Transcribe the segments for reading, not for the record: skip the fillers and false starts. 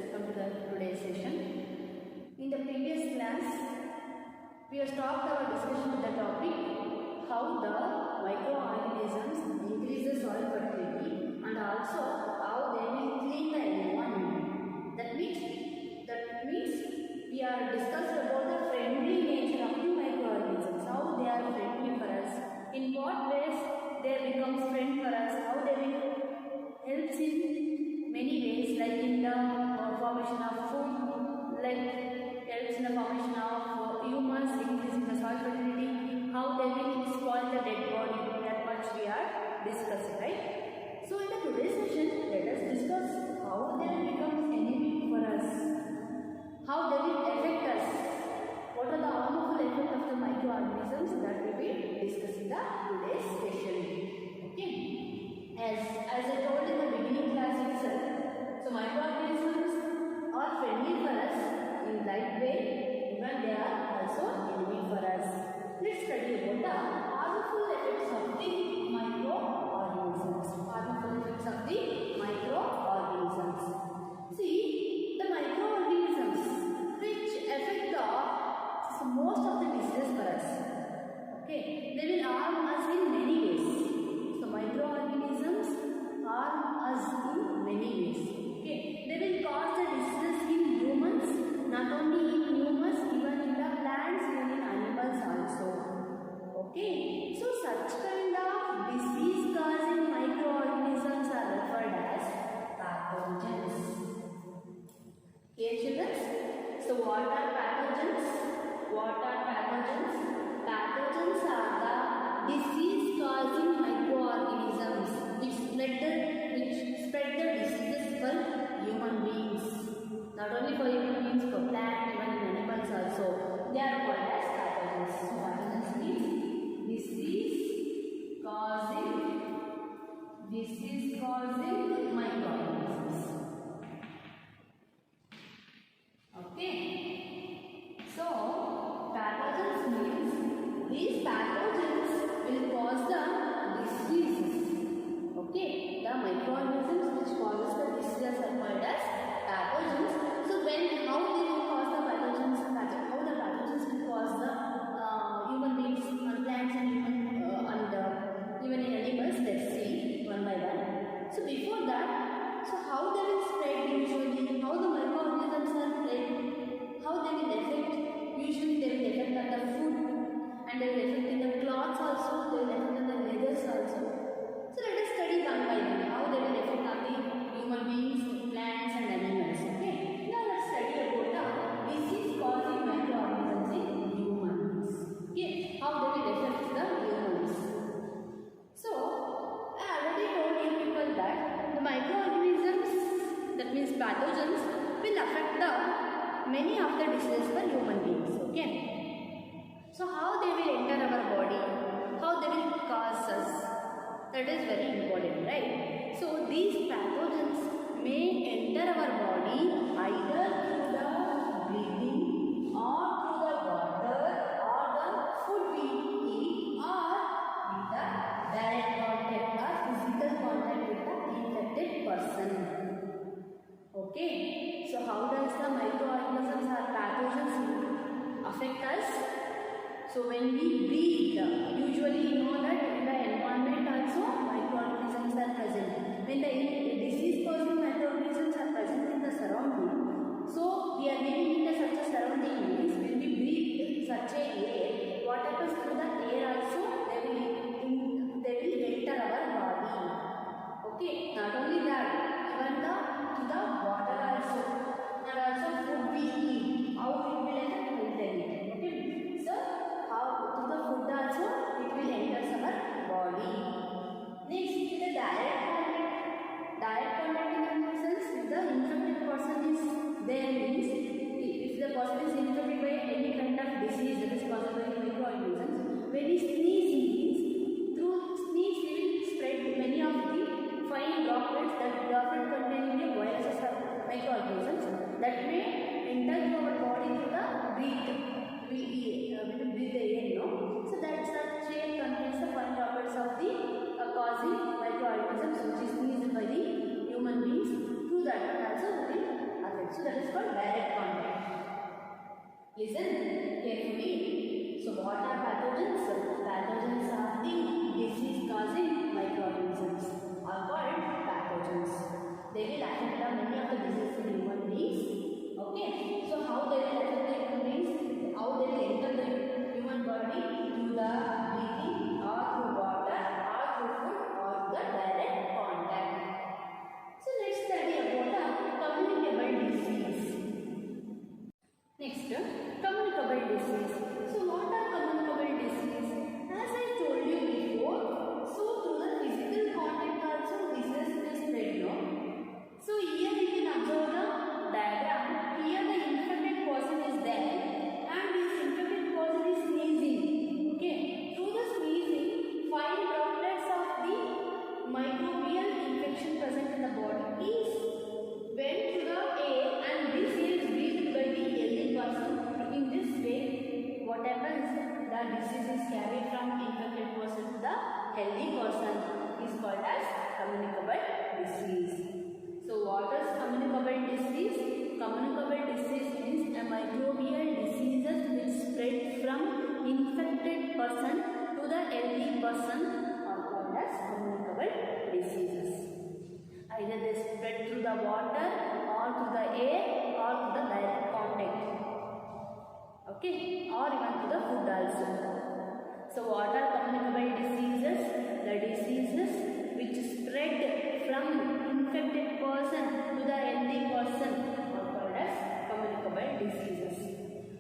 welcome to the today's session. In the previous class, we have stopped our discussion with the topic how the microorganisms increase the soil fertility and also how they will clean the environment. That means we are discussed about the friendly nature of the microorganisms, how they are friendly for us, in what ways they become friend for us, how they will help in many ways, like in the formation of food, like helps in the formation of humus, increasing the soil fertility, how they will spoil the dead body. That much we are discussing, right? So in the today's session, let us discuss how they will become enemy for us, how they will affect us, what are the harmful effects of the microorganisms. That we will discuss in the today's session. Okay. As I told in the beginning class itself, so microorganisms are friendly for us in that way, even they are also enemy for us. Let's study about the harmful effects of the microorganisms. Harmful effects of the microorganisms. See, the microorganisms which affect most of the diseases for us. Okay, they will harm us in many ways. So microorganisms harm us in many ways. Okay, they will cause the diseases in humans, not only in humans, even in the plants, even in animals also. Okay, so such kind of disease causing microorganisms are referred as pathogens. Okay, children. So what are pathogens? What are pathogens? Pathogens are the disease-causing microorganisms which spread the diseases for human beings. Not only for human beings, for plants, even animals also. They are called as pathogens. So pathogens means disease-causing microorganisms. Okay. So pathogens means these pathogens will cause the diseases. Okay, the microorganisms which causes the diseases are called as pathogens. So how they will cause the pathogens? How the pathogens will cause the human beings, plants, and even in animals? Let's see one by one. So before that, so how they will spread usually? How the microorganisms are spread? How they will affect? Usually they will affect on the food, and they will affect in the cloths also. They will affect on the leathers also. So let us study one by one how they will affect on the human beings, plants, and animals. Okay. Now let's study about the disease-causing microorganisms in humans. Okay. How they will affect the humans. So I already told you people that the microorganisms, that means pathogens, will affect the many of the diseases for human beings. Okay. So how they will enter our body, how they will cause us, that is very important, right? So these pathogens may enter our body either through the breathing or through the water or the food we eat or with the direct contact or physical contact with the infected person. Okay, so how does the microorganisms or pathogens affect us? So when we breathe, usually you know that in the environment also microorganisms are present. When the disease-causing microorganisms are present in the surrounding, so we are living in such a surrounding means when we breathe such a air, what happens to the air also? They will enter our body. Okay, not only that, even to the water also, and also food we eat, how it will enter? Okay, so how to the food also it will enter our body. Next is the direct contact. Direct contact in the sense carried from infected person to the healthy person is called as communicable disease. So what is communicable disease? Communicable disease means a microbial diseases which spread from infected person to the healthy person are called as communicable diseases. Either they spread through the water or through the air or through the direct contact. Okay, or even to the food also. So what are communicable diseases? The diseases which spread from infected person to the healthy person are called as communicable diseases.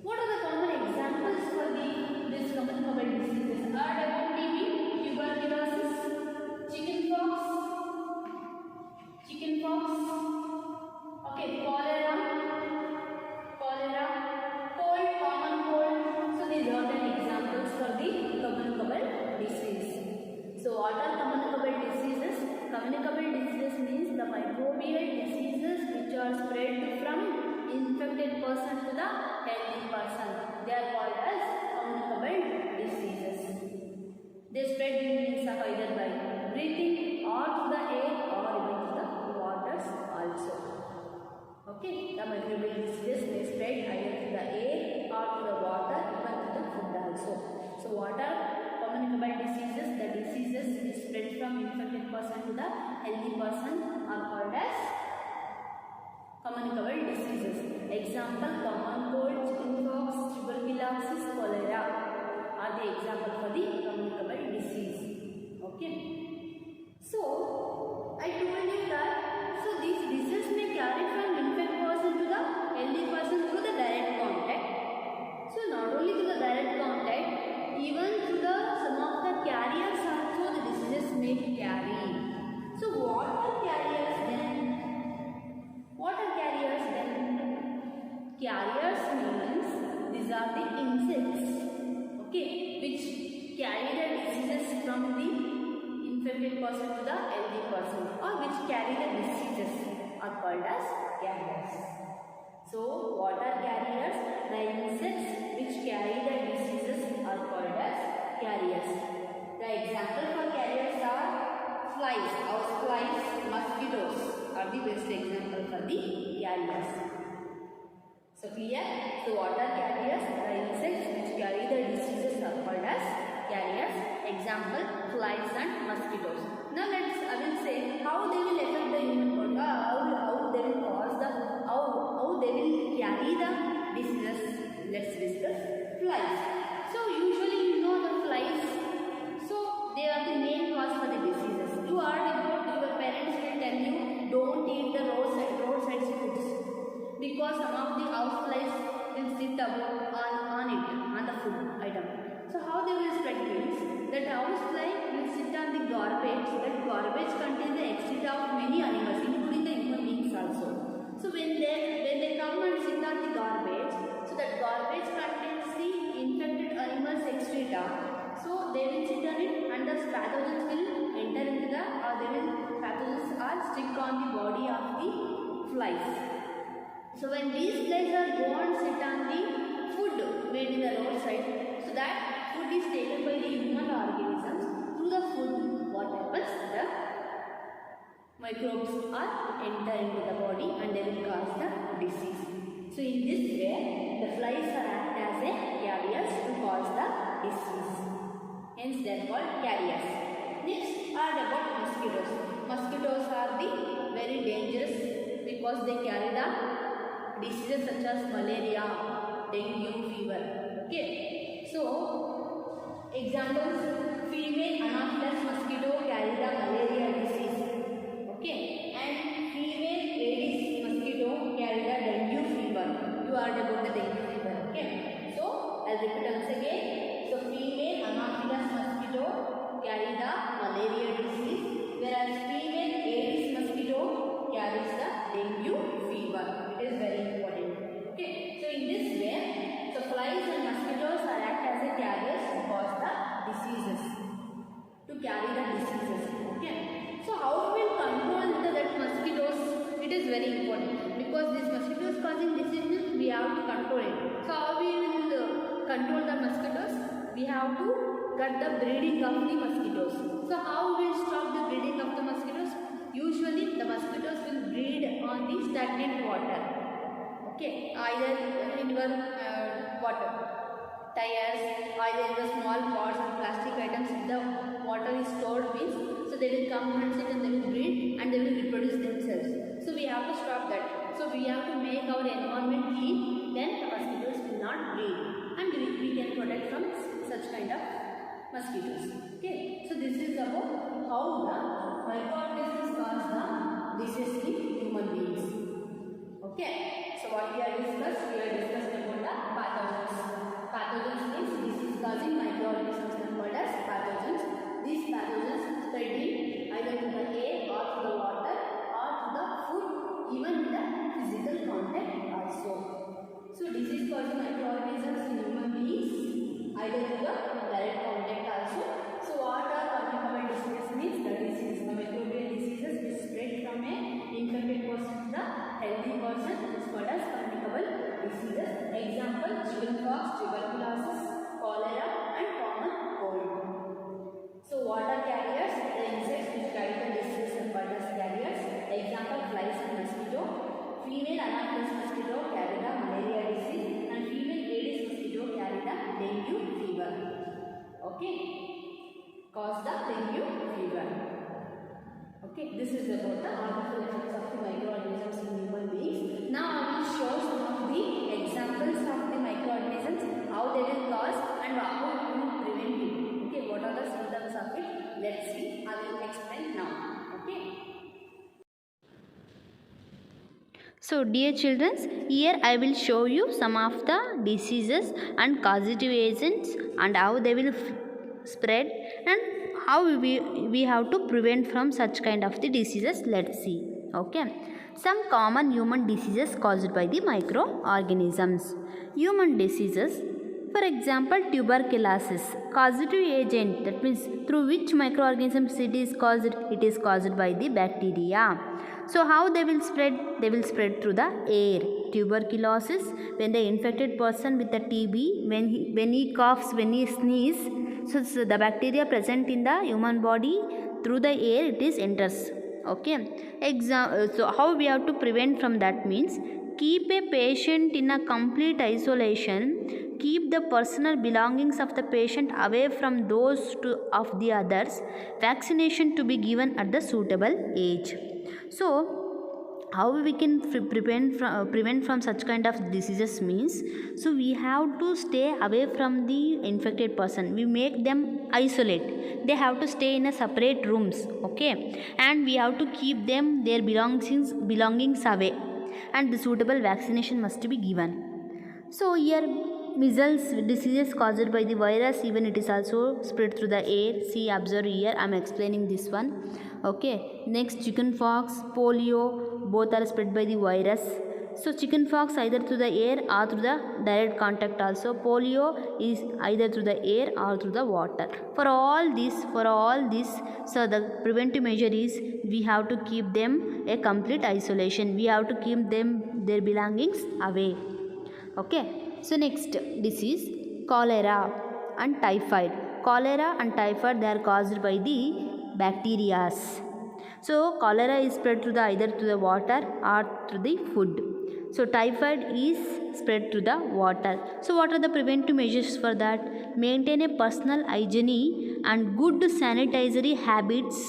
What are the common examples for these communicable diseases? Are about TB, tuberculosis, chickenpox, okay, cholera, cold, common cold. So these are the examples for the communicable disease. So what are communicable diseases? Communicable diseases means the microbial diseases which are spread from infected person to the healthy person. They are called as communicable diseases. They spread means either by breathing or through the air or even through the waters also. Okay, the microbial diseases may spread either through the air or through the water, even through the food also. So what are communicable diseases? The diseases which spread from infected person to the healthy person are called as communicable diseases. Example: common cold, chickenpox, tuberculosis, cholera are the example for the communicable disease. Okay. So I told you that these diseases may carry from infected person to the healthy person through the direct contact. So not only through the direct contact, even through the some of the carriers also the diseases may carry. So what are carriers then? Carriers means these are the insects, okay, which carry the diseases from the infected person to the healthy person, or which carry the diseases are called as carriers. So what are carriers? The insects which carry the diseases are called as carriers. The example for carriers are flies, house flies, mosquitoes are the best example for the carriers. So clear? So what are carriers? The insects which carry the diseases are called as carriers. Example: flies and mosquitoes. Now I will say how they will affect the human body. How they will cause the how they will carry the diseases. Let's discuss flies. So usually you know the flies. So they are the main cause for the diseases. You are about your parents will tell you don't eat the roadside foods, because some of the house flies will sit about on the food item. So how they will spread means that house fly will sit on the garbage. That garbage contains the excreta of many animals, including the human beings also. So when they come and sit on the garbage, so that garbage contains the infected animals excreta. So they will sit on it, and the pathogens will enter into the pathogens are stick on the body of the flies. So when these flies are go and sit on the food made in the roadside, so that food is taken by the human organisms. Through the food, what happens? The microbes are enter into the body and they will cause the disease. So in this way, the flies are act as a carriers to cause the disease. Hence they are called carriers. Next are about mosquitoes. Mosquitoes are the very dangerous because they carry the diseases such as malaria, dengue, fever. Okay. So examples: female Anopheles mosquito carry the malaria disease. Okay. And female Aedes mosquito carry the dengue fever. You heard about the dengue fever. Okay. So I'll repeat once again. So female Anopheles mosquito carry the malaria disease, whereas female Aedes mosquito carries the dengue fever. It is very important. Okay. So in this way, so flies and mosquitoes are act as a carriers to cause the diseases. To carry the diseases. Okay. So how we will control that mosquitoes? It is very important because these mosquitoes causing diseases, we have to control it. So how we will control the mosquitoes? We have to cut the breeding of the mosquitoes. So how we will stop the breeding of the mosquitoes? Usually the mosquitoes will breed on the stagnant water. Okay, either in your water, tires, either in the small pots or plastic items, if the water is stored means, so they will come and sit and they will breed and they will reproduce themselves. So we have to stop that. So we have to make our environment clean, then the mosquitoes will not breed and we can protect from such kind of mosquitoes. Okay, so this is about how the microorganisms cause the disease in human beings. Okay, so what we have discussed about the pathogens. Pathogens means disease causing microorganisms are called as pathogens. These pathogens spreading either to the air or to the water or to the food, even in the physical contact also. So disease causing microorganisms in human beings either to the direct contact also. So what are communicable diseases means? The disease, the microbial diseases which spread from a infected person to the healthy person is called as communicable diseases. Example: chickenpox, tuberculosis, cholera, and common cold. So water carriers, the insects which carry the disease are called as carriers. Example: flies and mosquito. Female Anopheles mosquito carry the malaria disease, and female Aedes mosquito carry the dengue fever. Okay, cause the dengue fever. Okay, this is about the harmful effects of the microorganisms in human beings. Now I will show some of the examples of the microorganisms, how they will cause and how we will prevent it. Okay, what are the symptoms of it? Let's see. I will explain now. Okay. So dear children, here I will show you some of the diseases and causative agents and how they will spread and how we have to prevent from such kind of the diseases. Let's see. Okay, some common human diseases caused by the microorganisms. Human diseases, for example, tuberculosis, causative agent, that means through which microorganisms it is caused by the bacteria. So how they will spread? They will spread through the air. Tuberculosis, when the infected person with the TB, when he coughs, when he sneezes, so the bacteria present in the human body, through the air it is enters. Okay. So how we have to prevent from that means, keep a patient in a complete isolation, keep the personal belongings of the patient away from those of the others, vaccination to be given at the suitable age. So how we can prevent from such kind of diseases means, so we have to stay away from the infected person. We make them isolate. They have to stay in a separate rooms. Okay, and we have to keep them their belongings away, and the suitable vaccination must be given. So here, measles diseases caused by the virus, even it is also spread through the air. See, observe here, I am explaining this one. Okay, next chickenpox, polio, both are spread by the virus. So chickenpox either through the air or through the direct contact also. Polio is either through the air or through the water. For all this, so the preventive measure is, we have to keep them a complete isolation. We have to keep them their belongings away. Okay. So next disease, cholera and typhoid. Cholera and typhoid, they are caused by the bacteria. So cholera is spread through either through the water or through the food. So typhoid is spread through the water. So what are the preventive measures for that? Maintain a personal hygiene and good sanitary habits.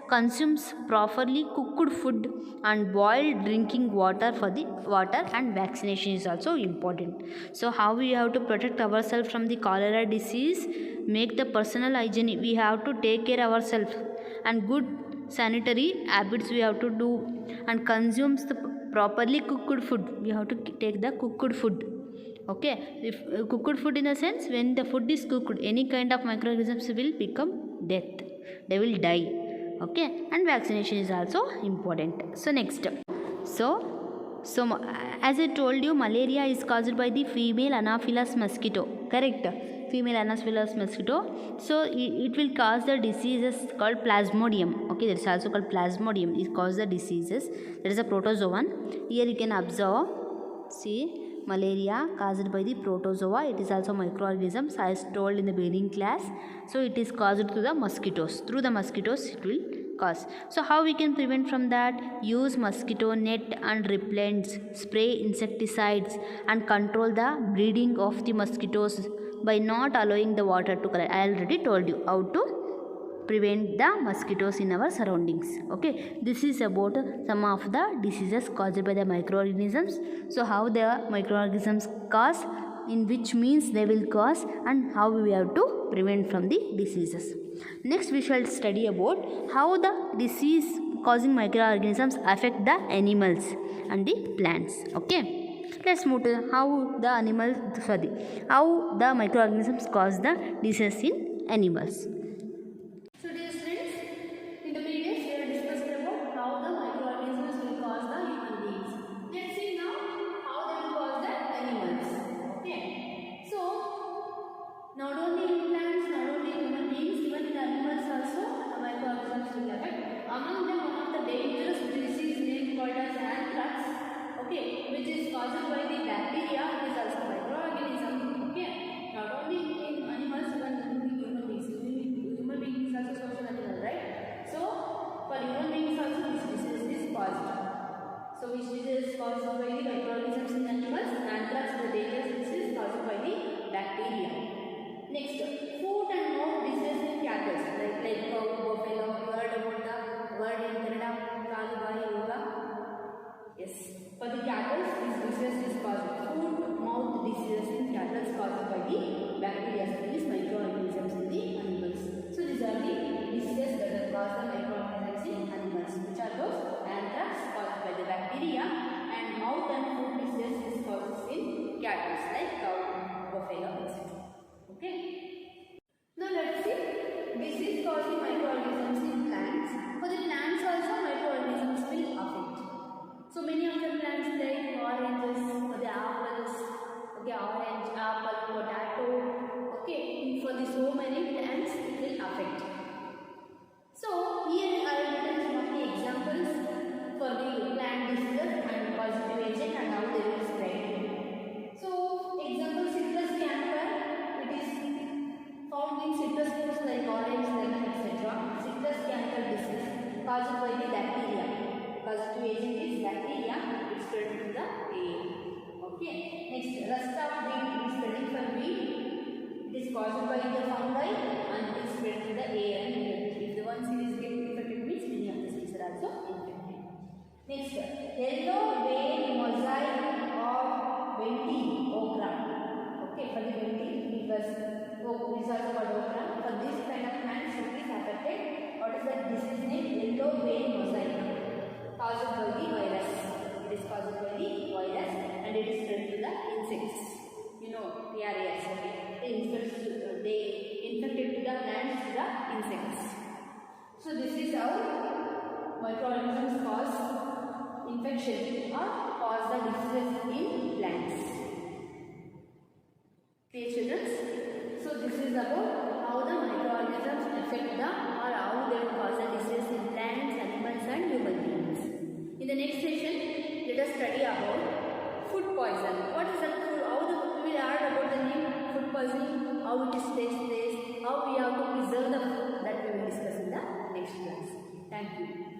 Consumes properly cooked food and boiled drinking water for the water, and vaccination is also important. So how we have to protect ourselves from the cholera disease? Make the personal hygiene. We have to take care ourselves, and good sanitary habits we have to do, and consumes the properly cooked food. We have to take the cooked food. Okay, if cooked food in the sense, when the food is cooked, any kind of microorganisms will become death. They will die. Okay, and vaccination is also important. So next, so as I told you, malaria is caused by the female Anopheles mosquito. Correct? Female Anopheles mosquito. So it will cause the diseases called plasmodium. Okay, that's also called plasmodium. It causes the diseases. That is a protozoan. Here you can observe. See, malaria caused by the protozoa. It is also microorganisms as told in the beginning class. So it is caused through the mosquitoes. Through the mosquitoes it will cause. So how we can prevent from that? Use mosquito net and repellents, spray insecticides and control the breeding of the mosquitoes by not allowing the water to collect. I already told you how to prevent the mosquitoes in our surroundings. Okay, this is about some of the diseases caused by the microorganisms. So how the microorganisms cause, in which means they will cause, and how we have to prevent from the diseases. Next we shall study about how the disease causing microorganisms affect the animals and the plants. Okay, let's move to how the microorganisms cause the disease in animals. So dear students, in the previous we have discussed about how the microorganisms will cause the human beings. Let's see now how they will cause the animals. Okay. So not only in plants, not only in human beings, even in animals also the microorganisms will affect. Among them, one of the dangerous disease name called as anthrax. Okay, which is caused by the bacteria. It is also microorganism. Okay. Not only in animals, even in human beings. Human beings is also social animal, right? So for human beings also this disease is caused. So which disease is caused by the microorganisms in animals? Anthrax is a dangerous disease caused by the bacteria. Next, foot and mouth disease in cattle, like cow, buffalo. You heard about the word in Kannada, kaalu bayi roga. Yes, for the cattle this disease is caused. Foot, mouth diseases in cattle is caused by the bacteria, these microorganisms in the animals. So these are the diseases that are caused by microorganisms in animals, which are those anthrax caused by the bacteria, and mouth and foot disease is caused in cattle like cow, buffalo, etc. Okay. Now let's see disease causing microorganisms in plants. For the plants also microorganisms will affect. So many of the plants like oranges, or the apples, okay, orange, apple, potato. Okay, for the so many plants it will affect. So here I have written some of the examples for the plant diseases and positive agent and how they will spread. So example, citrus canker. It is found in citrus fruits like orange, lemon, etc. Citrus canker disease caused by the bacteria. Positive agent is bacteria. It spread to the air. Okay. Next, rust of wheat. It is spreading from wheat. It is caused by the fungi and it is spread to the air and air. If the one seed is getting infected, means many of the seeds are also infected. Next, yellow vein mosaic of venti okra. Okay, for the venti, it was is also called okra. For this kind of plant, it is affected. What is the disease name? Yellow vein mosaic, caused by the virus. It is caused by the virus and it is spread to the insects. You know, PRAS. Okay, they infected to the plants to the insects. So this is how microorganisms cause infection or cause the diseases in plants. Okay, children. So this is about how the microorganisms affect the or how they will cause the disease in plants, animals and human beings. In the next session, let us study about food poison. What is that food? How we will heard about the name food poisoning, how it is takes place, how we have to preserve the food, that we will discuss in the next class. Thank you.